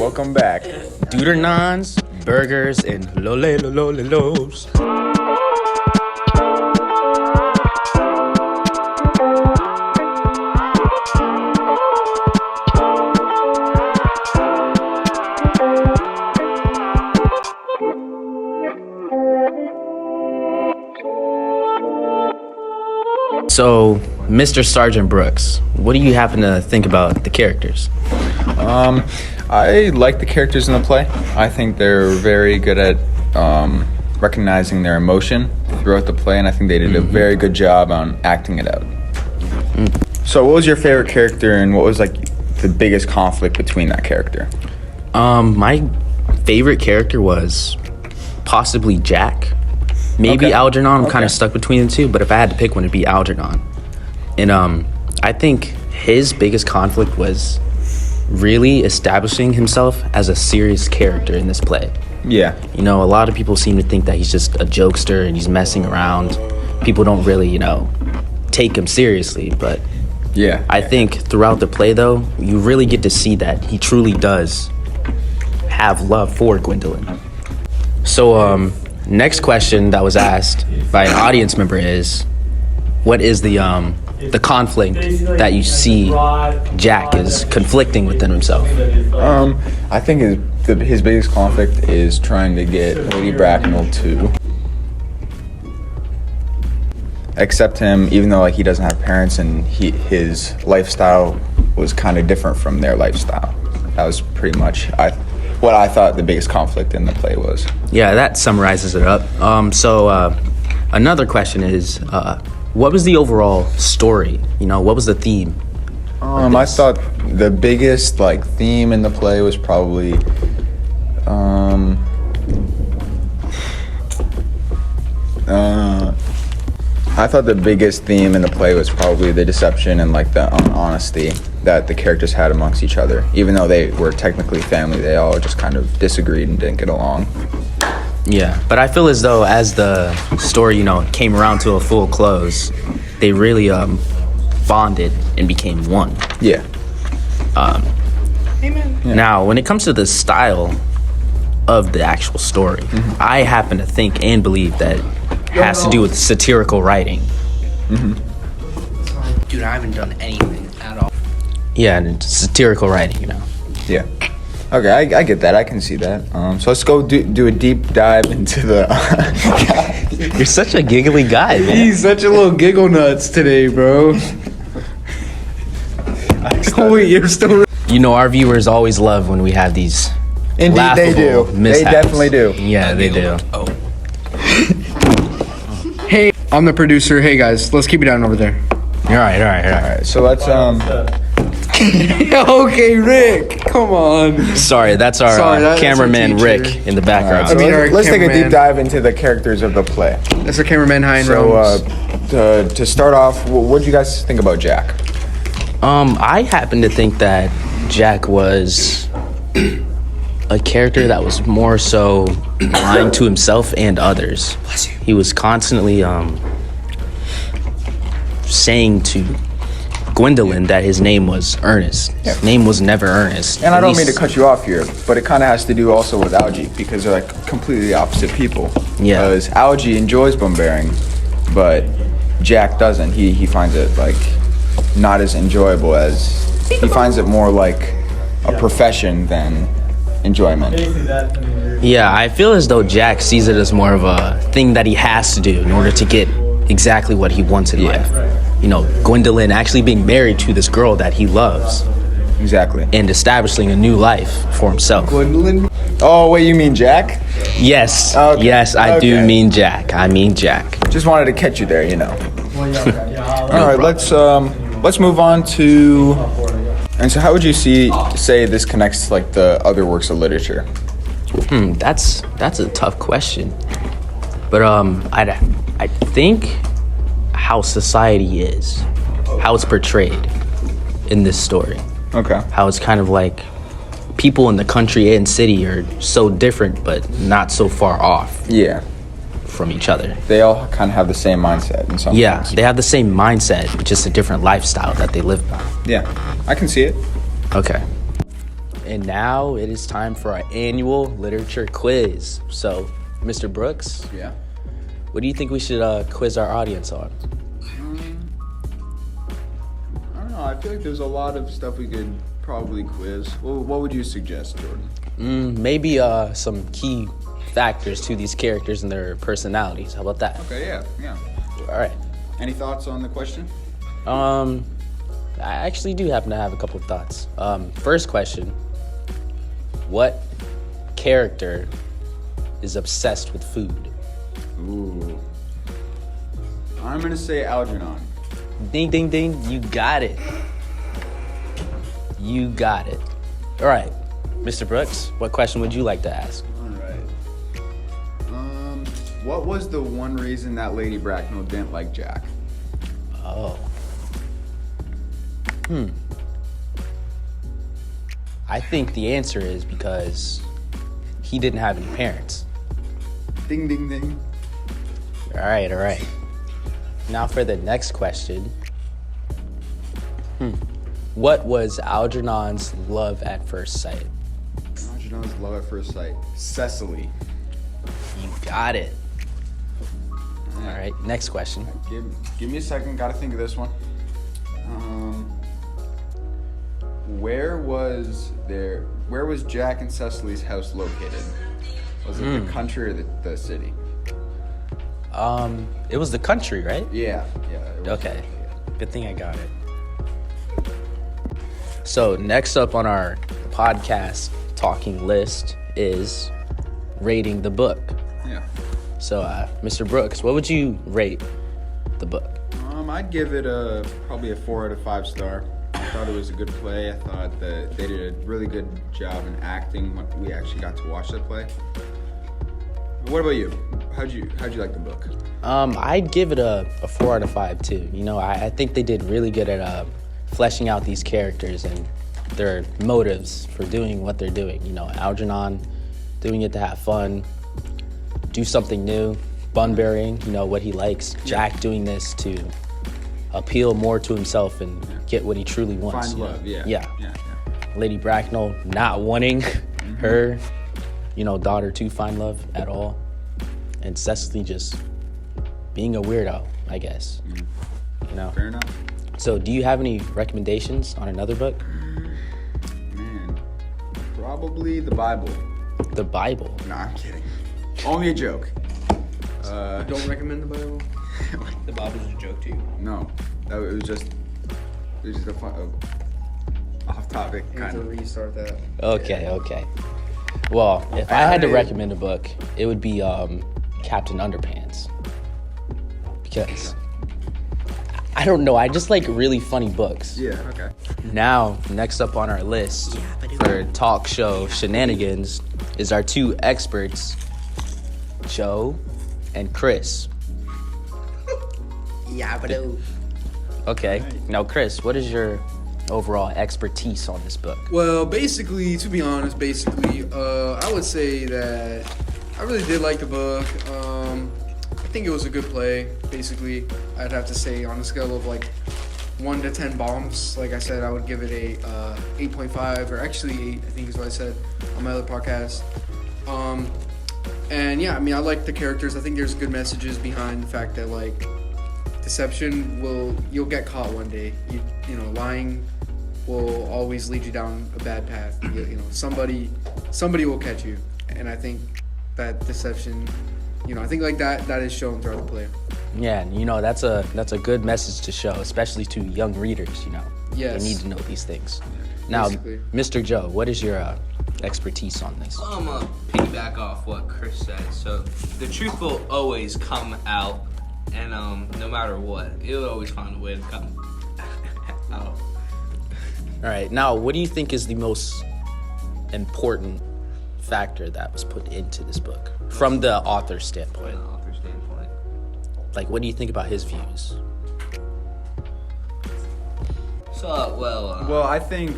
welcome back. Deuternons, burgers, and lolos. So, Mr. Sergeant Brooks, what do you happen to think about the characters? I like the characters in the play. I think they're very good at recognizing their emotion throughout the play, and I think they did a very good job on acting it out. So what was your favorite character, and what was like the biggest conflict between that character? My favorite character was possibly Jack. Maybe Okay. Algernon. I'm kind Okay. of stuck between the two, but if I had to pick one, it'd be Algernon. And I think his biggest conflict was really establishing himself as a serious character in this play. Yeah. You know, a lot of people seem to think that he's just a jokester and he's messing around. People don't really, take him seriously, but Yeah. I think throughout the play, though, you really get to see that he truly does have love for Gwendolyn. So, next question that was asked by an audience member is, what is the conflict that you see Jack is conflicting within himself? I think his biggest conflict is trying to get Lady Bracknell to accept him, even though he doesn't have parents, and his lifestyle was kind of different from their lifestyle. That was pretty much what I thought the biggest conflict in the play was. Yeah, that summarizes it up. So another question is, what was the overall story? What was the theme? I thought the biggest theme in the play was probably I thought the biggest theme in the play was probably the deception and the honesty that the characters had amongst each other. Even though they were technically family, they all just kind of disagreed and didn't get along. Yeah, but I feel as though as the story, came around to a full close, they really bonded and became one. Yeah. Now, when it comes to the style of the actual story, I happen to think and believe that it has to do with satirical writing. Dude, I haven't done anything at all. Yeah, and it's satirical writing, Yeah. Okay, I get that. I can see that. So let's go do a deep dive into the... You're such a giggly guy, man. He's such a little giggle nuts today, bro. Wait, you're still... Our viewers always love when we have these Indeed, they do. laughable mishaps. They definitely do. Yeah, they do. Oh. Hey, I'm the producer. Hey guys, let's keep it down over there. All right. All right, so let's... Okay, Rick, come on. Sorry, that's our That's cameraman our teacher. Rick in the background. So our let's take a cameraman. deep dive into the characters of the play. That's our cameraman Hein So Rose. to start off, what did you guys think about Jack? I happen to think that Jack was a character that was more so lying to himself and others. He was constantly saying to Gwendolyn that his name was Ernest. His name was never Ernest. And I At don't mean least- to cut you off here, but it kind of has to do also with Algie, because they're completely opposite people. Yeah. Because Algie enjoys bombaring, but Jack doesn't. He finds it not as enjoyable as... He finds it more like a profession than enjoyment. Yeah, I feel as though Jack sees it as more of a thing that he has to do in order to get exactly what he wants in life. Gwendolyn actually being married to this girl that he loves Exactly. and establishing a new life for himself. Gwendolyn? Oh, wait, you mean Jack? Yes, Okay, yes, I do okay. mean Jack. I mean Jack. Just wanted to catch you there, All right, let's move on to... And so how would you say this connects to the other works of literature? That's a tough question, but I think how society is, how it's portrayed in this story, Okay. how it's kind of people in the country and city are so different, but not so far off Yeah. from each other. They all kind of have the same mindset in some Yeah, sense. they have the same mindset, but just a different lifestyle that they live by. Yeah, I can see it. Okay. And now it is time for our annual literature quiz. So, Mr. Brooks, Yeah. what do you think we should quiz our audience on? I don't know. I feel like there's a lot of stuff we could probably quiz. Well, what would you suggest, Jordan? Maybe some key factors to these characters and their personalities. How about that? Okay, yeah. All right. Any thoughts on the question? I actually do happen to have a couple of thoughts. First question: what character is obsessed with food? Ooh. I'm gonna say Algernon. Ding, ding, ding. You got it. You got it. All right. Mr. Brooks, what question would you like to ask? All right. What was the one reason that Lady Bracknell didn't like Jack? Oh. I think the answer is because he didn't have any parents. Ding, ding, ding. All right. Now for the next question. What was Algernon's love at first sight? Algernon's love at first sight. Cecily. You got it. All right, next question. Give me a second. Gotta think of this one. Where was Jack and Cecily's house located? Was it the country or the city? It was the country, right? Yeah. It was Okay. Good thing I got it. So next up on our podcast talking list is rating the book. Yeah. So, Mr. Brooks, what would you rate the book? I'd give it probably a 4 out of 5 star. I thought it was a good play. I thought that they did a really good job in acting when we actually got to watch that play. What about you? How'd you like the book? I'd give it a 4 out of 5 too. You know, I think they did really good at fleshing out these characters and their motives for doing what they're doing. You know, Algernon doing it to have fun, do something new, Bunbury, you know, what he likes. Jack doing this to appeal more to himself and get what he truly wants. Find love, Yeah. Lady Bracknell not wanting her, daughter to find love at all. And Cecily just being a weirdo, I guess. You know. Fair enough. So, do you have any recommendations on another book? Man, probably the Bible. The Bible. No, I'm kidding. Only a joke. Don't recommend the Bible. The Bible's a joke too. No, it was just a fun, off-topic You have kind to of. restart that. Okay. Well, if I had to recommend a book, it would be Captain Underpants. Because I don't know, I just like really funny books. Yeah. Okay. Now, next up on our list for talk show shenanigans is our two experts, Joe and Chris. Yeah, but Okay, now Chris, what is your overall expertise on this book? Well, basically, to be honest, I would say that I really did like the book. I think it was a good play. Basically, I'd have to say on a scale of like 1 to 10 bombs, like I said, I would give it a 8.5, or actually 8, I think is what I said on my other podcast. And yeah, I mean, I like the characters. I think there's good messages behind the fact that like deception you'll get caught one day. You know, lying will always lead you down a bad path. You know, somebody will catch you, and I think that deception, I think like that is shown throughout the play. Yeah, and that's a good message to show, especially to young readers. Yes. They need to know these things. Now, Basically. Mr. Joe, what is your expertise on this? I'm gonna piggyback off what Chris said. So the truth will always come out, and no matter what, it'll always find a way to come out. All right, now what do you think is the most important factor that was put into this book from the author's standpoint? From an author standpoint. Like, what do you think about his views? So Well, I think.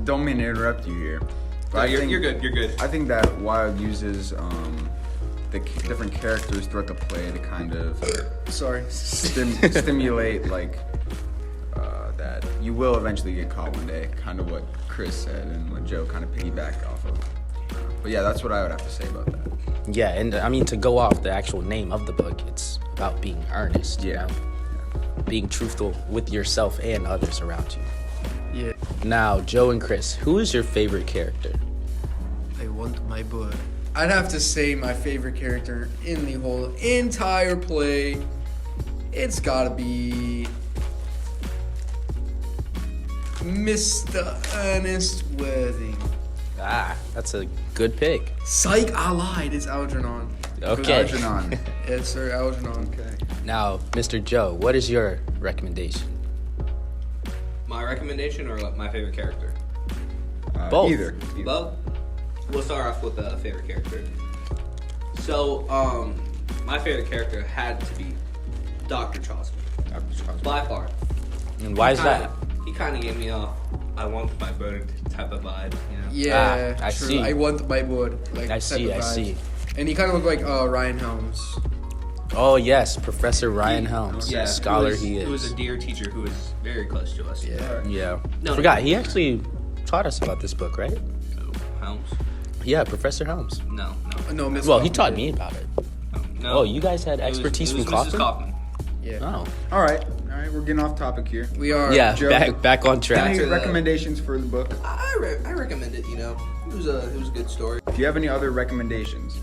Don't mean to interrupt you here. But you're good. You're good. I think that Wilde uses the different characters throughout the play to kind of Sorry. stimulate like that that you will eventually get caught one day. Kind of what Chris said and what Joe kind of piggybacked off of. But yeah, that's what I would have to say about that. Yeah, and I mean, to go off the actual name of the book, it's about being earnest, you Yeah. know? Being truthful with yourself and others around you. Yeah. Now, Joe and Chris, who is your favorite character? I want my boy. I'd have to say my favorite character in the whole entire play. It's gotta be Mr. Ernest Worthing. Ah, that's a good pick. Psych, I lied. It's Algernon. Okay. Algernon. Yes, sir, Algernon. Okay. Now, Mr. Joe, what is your recommendation? My recommendation or my favorite character? Both. Either. Well, we'll start off with the favorite character. So, my favorite character had to be Dr. Chosky. By far. And why is that? He kind of gave me a I want my bird type of vibe, you know? Yeah, I true. see. I want my boy. Like, I type see, of I vibes. see. And he kind of looked like Ryan Helms. Oh, yes, Professor Ryan Helms. Yeah, Scholar he is. was a dear teacher who was very close to us. Yeah. Yeah. No, Forgot, no. he actually taught us about this book, right? Helms? Yeah, Professor Helms. No. No, Miss Well, he Kaufman taught did. me about it. No. Oh, you guys had expertise it was from Mrs. Kaufman? Kaufman. Yeah. Oh. All right, we're getting off topic here. We are. Yeah, Joe, back on track. Any to the- recommendations for the book? I recommend it, you know. It was a good story. Do you have any other recommendations?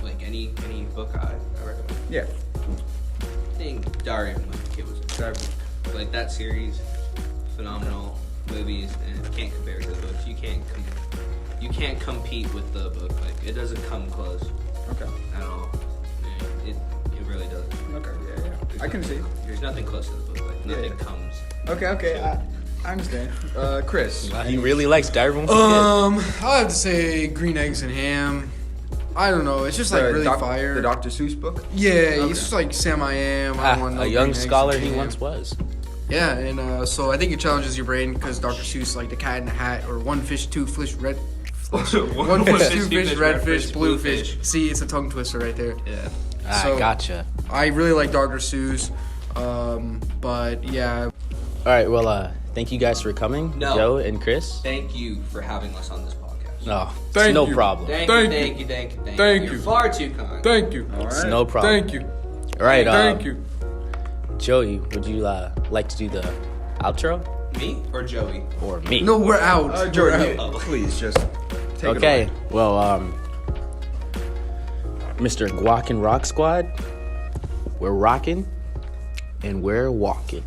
Like any book I recommend. Yeah. I think Diary of a Wimpy Kid was like that series, phenomenal movies, and can't compare to the books. You can't compete with the book. Like it doesn't come close Okay. at all. It really doesn't. Okay. Yeah. I can see. There's nothing close to the book. Like Yeah. nothing comes. Okay. I understand. Chris. He really likes Diary of a Wimpy Kid. I have to say Green Eggs and Ham. I don't know. It's just like really fire. The Dr. Seuss book. Yeah, Okay. he's just like Sam I Am. I want no A Green young Eggs scholar and he Ham. once was. Yeah, and so I think it challenges your brain because Dr. Seuss like the Cat in the Hat or one fish, two fish, red. One fish, two fish, red fish, blue fish. See, it's a tongue twister right there. Yeah. So- Gotcha. I really like Dr. Seuss, but yeah. All right, well, thank you guys for coming, No. Joe and Chris. Thank you for having us on this podcast. No, Thank it's no you. problem. Thank Thank you, you. thank you, thank you, thank you. Thank You're you. far too kind. Thank you. All It's right. no problem. Thank you. All right, Thank you. Joey, would you like to do the outro Me or Joey? or me? No, we're out. We're Jordan, out. please just take it Okay, away. well, Mr. Guac and Rock Squad, we're rocking and we're walking.